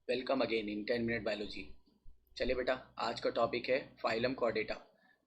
Welcome again in 10 minute biology. चलिए बेटा, आज का टॉपिक है फाइलम कॉर्डेटा।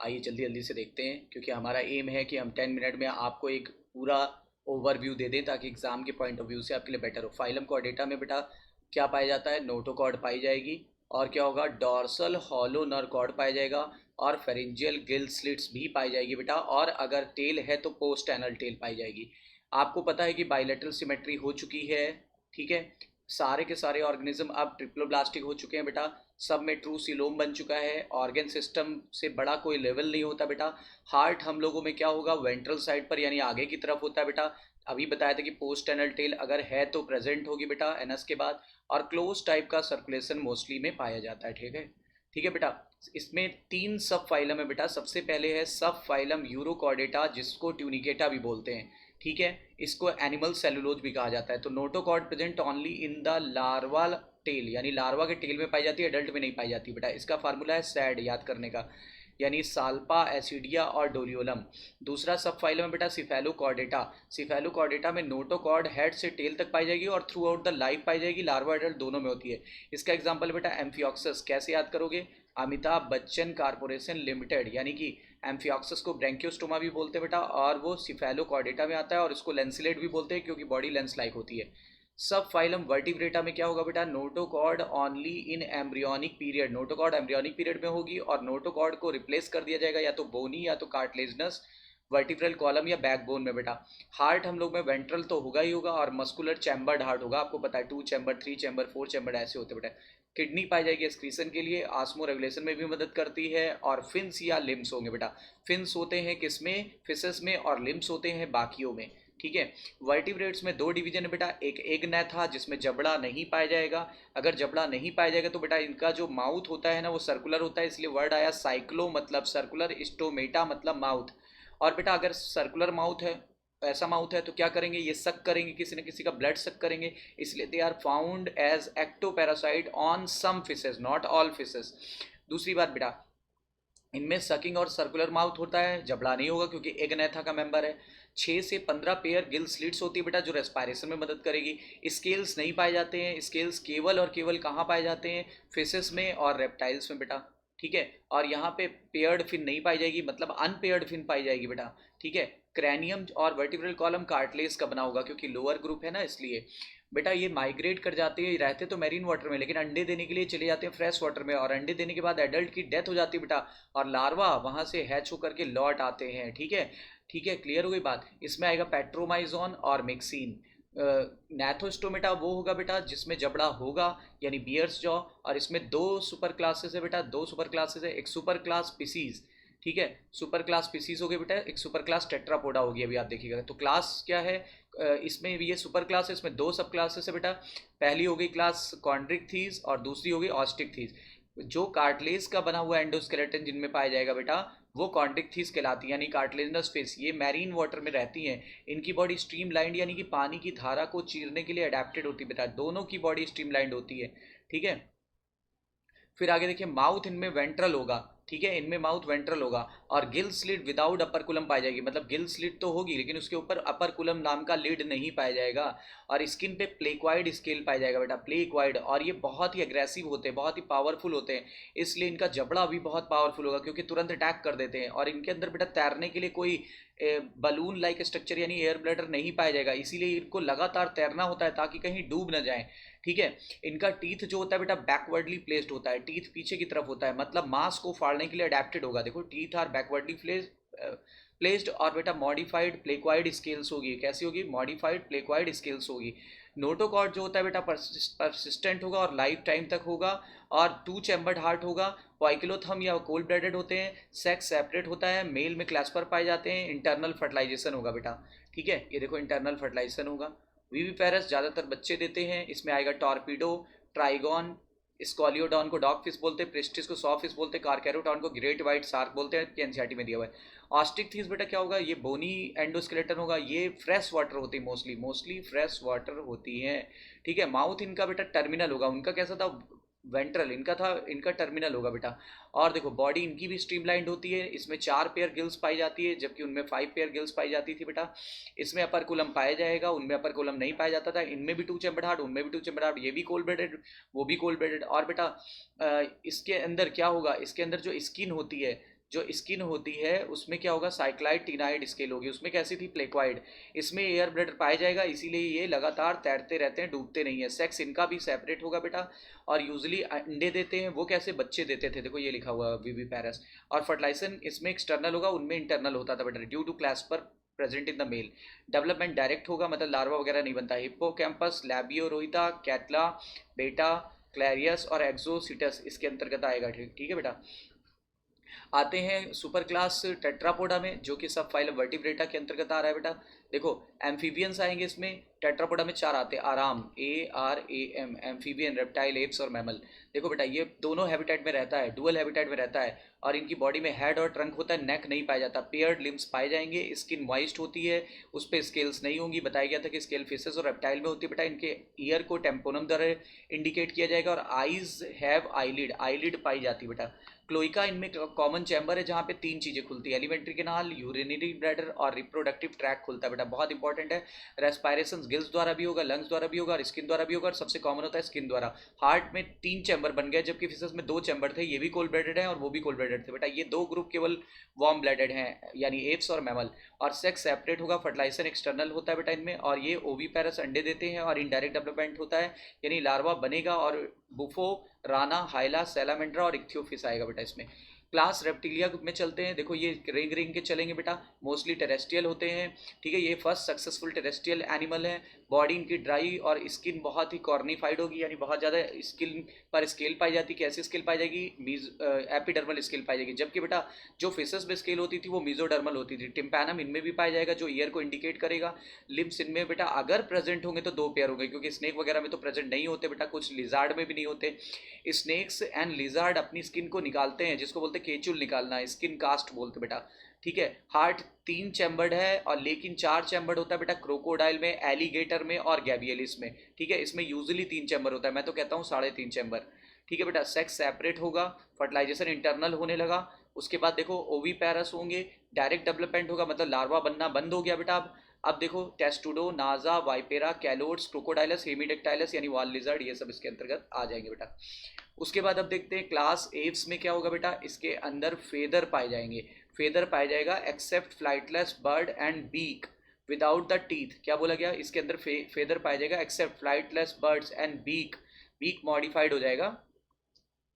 आइए जल्दी जल्दी से देखते हैं, क्योंकि हमारा एम है कि हम 10 मिनट में आपको एक पूरा ओवरव्यू दे दें ताकि एग्जाम के पॉइंट ऑफ व्यू से आपके लिए बेटर हो। फाइलम कॉर्डेटा में बेटा क्या पाया जाता है? नोटोकॉर्ड पाई जाएगी, और क्या होगा, डॉर्सल हॉलो नर कॉर्ड पाया जाएगा, और फेरेंजियल गिल स्लिट्स भी पाई जाएगी बेटा, और अगर टेल है तो पोस्ट एनल टेल पाई जाएगी। आपको पता है कि बाइलेटरल सिमेट्री हो चुकी है, ठीक है। सारे के सारे ऑर्गेनिज्म अब ट्रिप्लोब्लास्टिक हो चुके हैं बेटा, सब में ट्रू सिलोम बन चुका है। ऑर्गन सिस्टम से बड़ा कोई लेवल नहीं होता बेटा। हार्ट हम लोगों में क्या होगा, वेंट्रल साइड पर यानी आगे की तरफ होता है बेटा। अभी बताया था कि पोस्ट एनल टेल अगर है तो प्रेजेंट होगी बेटा एनस के बाद, और क्लोज टाइप का सर्कुलेशन मोस्टली में पाया जाता है, ठीक है। ठीक है बेटा, इसमें 3 सब फाइलम है बेटा। सबसे पहले है सब फाइलम यूरोकॉर्डेटा, जिसको ट्यूनिकेटा भी बोलते हैं, ठीक है। इसको एनिमल सेलुलोज भी कहा जाता है। तो notochord present only in the larva tail, यानी लार्वा के टेल में पाई जाती है, एडल्ट में नहीं पाई जाती बेटा। इसका फार्मूला है सैड, याद करने का, यानी साल्पा एसिडिया और डोरियोलम। दूसरा सब फाइलम है बेटा सिफेलोकॉर्डेटा। सिफेलोकॉर्डेटा में नोटोकॉर्ड हेड से टेल तक पाई जाएगी और थ्रू आउट द लाइफ पाई जाएगी, लार्वा एडल्ट दोनों में होती है। इसका एग्जाम्पल बेटा एम्फियोक्सस, कैसे याद करोगे? अमिताभ बच्चन कारपोरेशन लिमिटेड, यानी कि एम्फियोक्सस को ब्रैंकियोस्टोमा भी बोलते हैं बेटा, और वो सिफेलोकॉर्डेटा में आता है, और इसको लेंसिलेट भी बोलते हैं क्योंकि बॉडी लेंस लाइक होती है। सब फाइलम वर्टिब्रेटा में क्या होगा बेटा? Notochord only in embryonic period, notochord embryonic period में होगी, और नोटोकॉर्ड को रिप्लेस कर दिया जाएगा या तो बोनी या तो कार्टिलेजनस वर्टिब्रल कॉलम या बैकबोन में बेटा। हार्ट हम लोग में वेंट्रल तो होगा ही होगा, और मस्कुलर चैम्बर्ड हार्ट होगा, आपको पता है 2 चैम्बर 3 चैम्बर 4 चैम्बर ऐसे होते बेटा। किडनी पाई जाएगी एक्सक्रीशन के लिए, आस्मो रेगुलेशन में भी मदद करती है, और फिन्स या लिम्स होंगे बेटा। फिन्स होते हैं किसमें? फिशेस में, और लिम्स होते हैं बाकियों में, ठीक है। वर्टिब्रेट्स में 2 डिवीजन है बेटा, एक एग्नेथा जिसमें जबड़ा नहीं पाया जाएगा। अगर जबड़ा नहीं पाया जाएगा तो बेटा इनका जो माउथ होता है ना वो सर्कुलर होता है, इसलिए वर्ड आया साइक्लो मतलब सर्कुलर, स्टोमेटा मतलब माउथ। और बेटा अगर सर्कुलर माउथ है, ऐसा माउथ है, तो क्या करेंगे, ये सक करेंगे, किसी न किसी का ब्लड सक करेंगे, इसलिए they are found as ectoparasite on some fishes, not all fishes. दूसरी बात बेटा, इनमें सकिंग और सर्कुलर माउथ होता है, जबड़ा नहीं होगा क्योंकि एगनेथा का मेंबर है। 6 से 15 पेयर गिल स्लिट्स होती है बेटा, जो रेस्पायरेशन में मदद करेगी। स्केल्स नहीं पाए जाते हैं, स्केल्स केवल और केवल कहाँ पाए जाते हैं? फिशेस में और रेप्टाइल्स में बेटा, ठीक है। और यहाँ पे पेयर्ड फिन नहीं पाई जाएगी, मतलब अनपेयर्ड फिन पाई जाएगी बेटा, ठीक है। क्रैनियम और वर्टिब्रल कॉलम कार्टिलेज का बना होगा क्योंकि लोअर ग्रुप है ना, इसलिए बेटा ये माइग्रेट कर जाते हैं, रहते तो मैरीन वाटर में, लेकिन अंडे देने के लिए चले जाते हैं फ्रेश वाटर में, और अंडे देने के बाद एडल्ट की डेथ हो जाती है बेटा, और लार्वा वहां से हैच होकर के लौट आते हैं, ठीक है। ठीक है, क्लियर हो गई बात। इसमें आएगा पेट्रोमाइजोन और मिक्सिन। नैथोस्टोमेटा वो होगा बेटा जिसमें जबड़ा होगा, यानी बियर्स जॉ। और इसमें 2 सुपर क्लासेस है बेटा, 2 सुपर क्लासेस है। एक सुपर क्लास स्पीसीज, ठीक है, सुपर क्लास स्पीसीज हो गई बेटा, एक सुपर क्लास टेट्रापोडा होगी, अभी आप देखिएगा। तो क्लास क्या है? इसमें ये सुपर क्लास है, इसमें 2 सब क्लासेस है बेटा। पहली हो गई क्लास कॉन्ड्रिक थीस, और दूसरी हो गई ऑस्टिक थीस। जो कार्टिलेज का बना हुआ एंडोस्केलेटन जिनमें पाया जाएगा बेटा, वो कॉन्ड्रिक थीस कहलाती है, यानी कार्टिलेजनस फिश। ये मैरीन वाटर में रहती हैं। इनकी बॉडी स्ट्रीमलाइंड यानी कि पानी की धारा को चीरने के लिए अडेप्टेड होती है बेटा, दोनों की बॉडी स्ट्रीमलाइंड होती है, ठीक है। फिर आगे देखिए, माउथ इनमें वेंट्रल होगा, ठीक है, इनमें माउथ वेंट्रल होगा, और गिल स्लिट विदाउट अपर कुलम पाई जाएगी, मतलब गिल स्लिट तो होगी लेकिन उसके ऊपर अपर कुलम नाम का लिड नहीं पाया जाएगा। और स्किन पे प्लेक्वाइड स्केल पाया जाएगा बेटा, प्लेक्वाइड। और ये बहुत ही अग्रेसिव होते हैं, बहुत ही पावरफुल होते हैं, इसलिए इनका जबड़ा भी बहुत पावरफुल होगा क्योंकि तुरंत अटैक कर देते हैं। और इनके अंदर बेटा तैरने के लिए कोई बलून लाइक स्ट्रक्चर यानी एयर ब्लैडर नहीं पाया जाएगा, इसीलिए इनको लगातार तैरना होता है ताकि कहीं डूब ना जाए, ठीक है। इनका टीथ जो होता है बेटा बैकवर्डली प्लेस्ड होता है, टीथ पीछे की तरफ होता है, मतलब मांस को फाड़ने के लिए अडेप्टेड होगा। देखो टीथ आर बैकवर्डली प्लेस्ड, और बेटा मॉडिफाइड प्लेक्वाइड स्केल्स होगी, कैसी होगी? मॉडिफाइड प्लेक्वाइड स्केल्स होगी। नोटोकॉर्ड जो होता है बेटा परसिस्टेंट होगा और लाइफ टाइम तक होगा, और 2 चैम्बर्ड हार्ट होगा। वाइकिलोथम या कोल्ड ब्लडेड होते हैं, सेक्स सेपरेट होता है, मेल में क्लैस्पर पाए जाते हैं, इंटरनल फर्टिलाइजेशन होगा बेटा, ठीक है। ये देखो इंटरनल फर्टिलाइजेशन होगा। वीवीपेरस ज़्यादातर बच्चे देते हैं, इसमें आएगा टॉर्पीडो, ट्राइगॉन। स्कॉलियोडॉन को डॉग फिश बोलते हैं, प्रिस्टिस को सॉ फिश बोलते हैं, कार्कैरोटॉन को ग्रेट वाइट शार्क बोलते हैं, एनसीईआरटी में दिया हुआ है। ऑस्टिक थीस बेटा क्या होगा? ये बोनी एंडोस्केलेटन होगा, ये फ्रेश वाटर होती है, मोस्टली मोस्टली फ्रेश वाटर होती हैं, ठीक है। माउथ इनका बेटा टर्मिनल होगा, उनका कैसा था? वेंट्रल इनका था, इनका टर्मिनल होगा बेटा। और देखो बॉडी इनकी भी स्ट्रीमलाइंड होती है, इसमें 4 पेयर गिल्स पाई जाती है जबकि उनमें 5 पेयर गिल्स पाई जाती थी बेटा। इसमें अपर कोलम पाया जाएगा, उनमें अपर कोलम नहीं पाया जाता था। इनमें भी 2 चैम्बर्ड हार्ट, उनमें भी 2 चैम्बर्ड हार्ट, ये भी कोल ब्रेडेड वो भी कोल ब्रेडेड। और बेटा इसके अंदर क्या होगा, इसके अंदर जो स्किन होती है, जो स्किन होती है उसमें क्या होगा, साइक्लाइड टिनाइड स्केल होगी। उसमें कैसी थी, प्लेक्वाइड। इसमें एयर ब्लडर पाया जाएगा, इसीलिए ये लगातार तैरते रहते हैं, डूबते नहीं है। सेक्स इनका भी सेपरेट होगा बेटा। और यूजली अंडे देते हैं, वो कैसे, बच्चे देते थे, देखो ये लिखा हुआ है वीवी पैरस। और फर्टिलाइजेशन इसमें एक्सटर्नल होगा, उनमें इंटरनल होता था बेटा, due to claspers present in the male. Development direct होगा, मतलब लार्वा वगैरह नहीं बनता। हिप्पोकैम्पस, लैबियो रोहिता, कैटला, बेटा, क्लैरियस और एक्सोसिटस इसके अंतर्गत आएगा। ठीक ठीक है बेटा। आते हैं सुपर क्लास टेट्रापोडा में, जो कि सब फाइलम वर्टिब्रेटा के अंतर्गत आ रहा है बेटा। देखो एम्फीबियंस आएंगे इसमें, टेट्रापोडा में 4 आते हैं, आराम, ARAM, एम्फीबियन, रेप्टाइल, एप्स और मैमल। देखो बेटा ये दोनों हैबिटेट में रहता है, डुअल हैबिटेट में रहता है। और इनकी बॉडी में हेड और ट्रंक होता है, नेक नहीं पाया जाता। पेयर्ड लिम्स पाए जाएंगे, स्किन मॉइस्ट होती है, उस पर स्केल्स नहीं होंगी। बताया गया था कि स्केल फिशेस और रेप्टाइल में होती है बेटा। इनके ईयर को टेम्पोनम द्वारा इंडिकेट किया जाएगा। और आईज हैव आईलिड, आईलिड पाई जाती है बेटा। क्लोइका इनमें कॉमन चैम्बर है जहाँ पे 3 चीज़ें खुलती है, एलिमेंट्री कैनाल, यूरिनरी ब्लैडर और रिप्रोडक्टिव ट्रैक खुलता है बेटा, बहुत इंपॉर्टेंट है। रेस्पायरेशन गिल्स द्वारा भी होगा, लंग्स द्वारा भी होगा और स्किन द्वारा भी होगा। और सबसे कॉमन होता है स्किन द्वारा। हार्ट में 3 चैम्बर बन गया, जबकि फिशेस में 2 चैम्बर थे, ये भी कोल ब्लडेड है और वो भी कोल ब्लडेड थे बेटा। ये 2 ग्रुप केवल वार्म ब्लडेड हैं, यानी एप्स और मैमल। और सेक्स सेपरेट होगा, फर्टिलाइजेशन एक्सटर्नल होता है बेटा इनमें। और ये ओवीपैरस अंडे देते हैं और इनडायरेक्ट डेवलपमेंट होता है, यानी लार्वा बनेगा। और बुफो, राना, हाइला, सैलामेंड्रा और इक्थियोफिस आएगा बेटा इसमें। क्लास रेप्टिलिया में चलते हैं। देखो ये रिंग रिंग के चलेंगे बेटा, मोस्टली टेरेस्ट्रियल होते हैं। ठीक है, ये फर्स्ट सक्सेसफुल टेरेस्ट्रियल एनिमल है। बॉडी इनकी ड्राई और स्किन बहुत ही कॉर्निफाइड होगी, यानी बहुत ज़्यादा स्किन पर स्केल पाई जाती है। कैसी स्केल पाई जाएगी, एपिडर्मल स्केल पाई जाएगी। जबकि बेटा जो फेसेस में स्केल होती थी वो मीजोडर्मल होती थी। टिम्पैनम इनमें भी पाया जाएगा, जो ईयर को इंडिकेट करेगा। लिम्स इनमें बेटा अगर प्रेजेंट होंगे तो 2 पेयर होंगे, क्योंकि स्नेक वगैरह में तो प्रेजेंट नहीं होते बेटा, कुछ लिजार्ड में भी नहीं होते। स्नेक्स एंड लिजार्ड अपनी स्किन को निकालते हैं, जिसको बोलते हैं केचुल निकालना, स्किन कास्ट बोलते बेटा। ठीक है, हार्ट 3 चैम्बर्ड है और लेकिन 4 चैम्बर्ड होता है बेटा क्रोकोडाइल में, एलिगेटर में और गैबियलिस में। ठीक है, इसमें यूजुअली 3 चैम्बर होता है, मैं तो कहता हूँ 3.5 चैम्बर। ठीक है बेटा, सेक्स सेपरेट होगा, फर्टिलाइजेशन इंटरनल होने लगा। उसके बाद देखो ओवी पैरस होंगे, डायरेक्ट डेवलपमेंट होगा, मतलब लार्वा बनना बंद हो गया बेटा। अब देखो टेस्टुडो, नाजा, वाइपेरा, कैलोड्स, क्रोकोडाइलस, हेमीडेक्टाइलस यानी वाल लिजर्ड, ये सब इसके अंतर्गत आ जाएंगे बेटा। उसके बाद अब देखते हैं क्लास एव्स में क्या होगा बेटा। इसके अंदर फेदर पाए जाएंगे, फेदर पाया जाएगा except flightless bird and beak without the teeth. क्या बोला गया, इसके अंदर फेदर पाया जाएगा except flightless birds and beak. Beak modified हो जाएगा,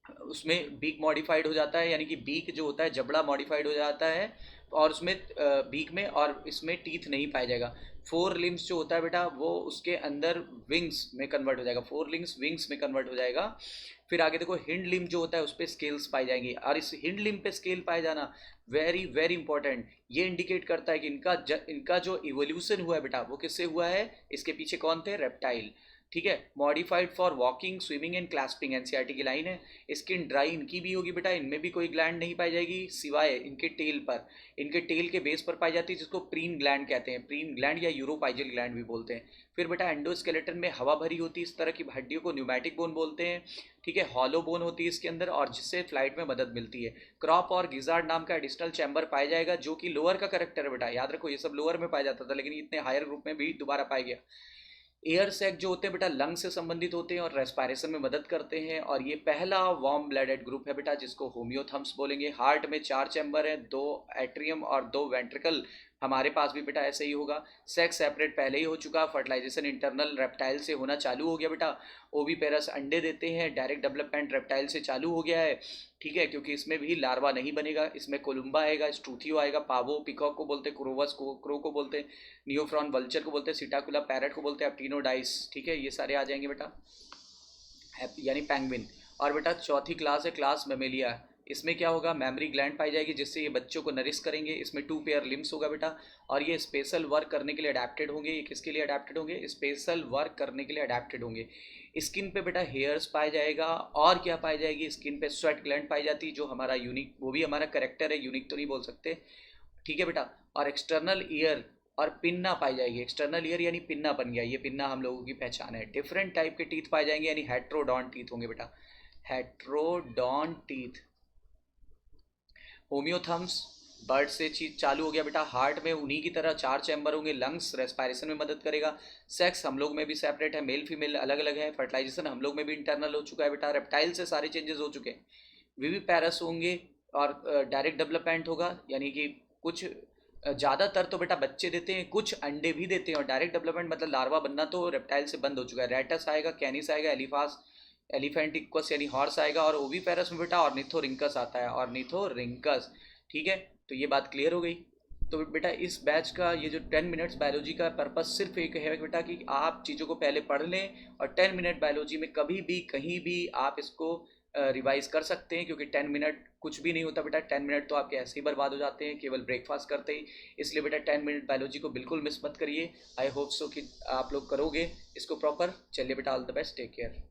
उसमें बीक मॉडिफाइड हो जाता है, यानी कि बीक जो होता है जबड़ा मॉडिफाइड हो जाता है। और उसमें बीक में, और इसमें टीथ नहीं पाया जाएगा। 4 लिम्स जो होता है बेटा वो उसके अंदर विंग्स में कन्वर्ट हो जाएगा, 4 लिम्स विंग्स में कन्वर्ट हो जाएगा। फिर आगे देखो हिंड लिम जो होता है उस पर स्केल्स पाई जाएंगी। और इस हिंड लिम पे स्केल पाए जाना वेरी वेरी इंपॉर्टेंट, ये इंडिकेट करता है कि इनका जो इवोल्यूशन हुआ है बेटा वो किससे हुआ है। इसके पीछे कौन थे, रेप्टाइल। ठीक है, modified for walking, swimming and clasping, NCERT की लाइन है। स्किन ड्राई इनकी भी होगी बेटा, इनमें भी कोई ग्लैंड नहीं पाई जाएगी सिवाय इनके टेल पर, इनके टेल के बेस पर पाई जाती है, जिसको प्रीन ग्लैंड कहते हैं, प्रीन ग्लैंड या यूरोपाइजल ग्लैंड भी बोलते हैं। फिर बेटा एंडोस्केलेटन में हवा भरी होती है, इस तरह की हड्डियों को न्यूमैटिक बोन बोलते हैं। ठीक है, हॉलो बोन होती है इसके अंदर और जिससे फ्लाइट में मदद मिलती है। क्रॉप और गिजार्ड नाम का एडिशनल चैम्बर पाया जाएगा, जो कि लोअर का करेक्टर है बेटा, याद रखो ये सब लोअर में पाया जाता था, लेकिन इतने हायर ग्रुप में भी दोबारा पाया गया। एयर सैक जो होते हैं बेटा लंग से संबंधित होते हैं और रेस्पायरेशन में मदद करते हैं। और ये पहला वार्म ब्लडेड ग्रुप है बेटा, जिसको होम्योथम्स बोलेंगे। हार्ट में 4 चैम्बर हैं, 2 एट्रियम और 2 वेंट्रिकल। हमारे पास भी बेटा ऐसे ही होगा। सेक्स सेपरेट पहले ही हो चुका, फर्टिलाइजेशन इंटरनल रेप्टाइल से होना चालू हो गया बेटा। ओवीपेरस अंडे देते हैं, डायरेक्ट डेवलपमेंट रेप्टाइल से चालू हो गया है। ठीक है, क्योंकि इसमें भी लार्वा नहीं बनेगा, इसमें कोलुम्बा आएगा, स्ट्रूथियो आएगा, पावो पिकॉक को बोलते हैं, क्रोवस को, क्रो को बोलते हैं, नियोफ्रॉन वल्चर को बोलते हैं, सिटाकुला पैरट को बोलते हैं, अपटीनोडाइस। ठीक है, ये सारे आ जाएंगे बेटा, यानी पैंगविन। और बेटा चौथी क्लास है क्लास मेमेलिया। इसमें क्या होगा, मेमरी ग्लैंड पाई जाएगी जिससे ये बच्चों को नरिश करेंगे। इसमें 2 पेयर लिम्स होगा बेटा और ये स्पेशल वर्क करने के लिए अडेप्टेड होंगे। ये किसके लिए अडेप्टेड होंगे, स्पेशल वर्क करने के लिए अडेप्टेड होंगे। स्किन पे बेटा हेयर्स पाया जाएगा और क्या पाई जाएगी, स्किन पे स्वेट ग्लैंड पाई जाती है, जो हमारा यूनिक, वो भी हमारा करेक्टर है, यूनिक तो नहीं बोल सकते। ठीक है बेटा, और एक्सटर्नल ईयर और पिन्ना पाई जाएगी। एक्सटर्नल ईयर यानी पिन्ना बन गया, ये पिन्ना हम लोगों की पहचान है। डिफरेंट टाइप के टीथ पाए जाएंगे, यानी हेट्रोडॉन टीथ होंगे बेटा। हेट्रोडोंटीथ। होम्योथम्स, बर्ड से चीज चालू हो गया बेटा। हार्ट में उन्हीं की तरह 4 चैम्बर होंगे। लंग्स रेस्पायरेशन में मदद करेगा। सेक्स हम लोग में भी सेपरेट है, मेल फीमेल अलग अलग है। फर्टिलाइजेशन हम लोग में भी इंटरनल हो चुका है बेटा। रेप्टाइल से सारे चेंजेस हो चुके हैं। विविपैरस होंगे और डायरेक्ट डेवलपमेंट होगा, यानी कि कुछ ज़्यादातर तो बेटा बच्चे देते हैं, कुछ अंडे भी देते हैं। और डायरेक्ट डेवलपमेंट मतलब लार्वा बनना तो रेप्टाइल से बंद हो चुका है। रेटस आएगा, कैनिस आएगा, एलिफास एलिफेंटिक्वस यानी हॉर्स आएगा। और ओविपेरस में बेटा ऑर्निथोरिंकस आता है, ऑर्निथोरिंकस। ठीक है, तो ये बात क्लियर हो गई। तो बेटा इस बैच का ये जो 10 मिनट्स बायोलॉजी का पर्पस सिर्फ एक है बेटा कि आप चीज़ों को पहले पढ़ लें, और 10 मिनट बायोलॉजी में कभी भी कहीं भी आप इसको रिवाइज कर सकते हैं, क्योंकि 10 मिनट कुछ भी नहीं होता बेटा। 10 मिनट तो आपके ऐसे ही बर्बाद हो जाते हैं केवल ब्रेकफास्ट करते ही। इसलिए बेटा 10 मिनट बायोलॉजी को बिल्कुल मिस मत करिए। आई होप सो कि आप लोग करोगे इसको प्रॉपर। चलिए बेटा, all the best, take care.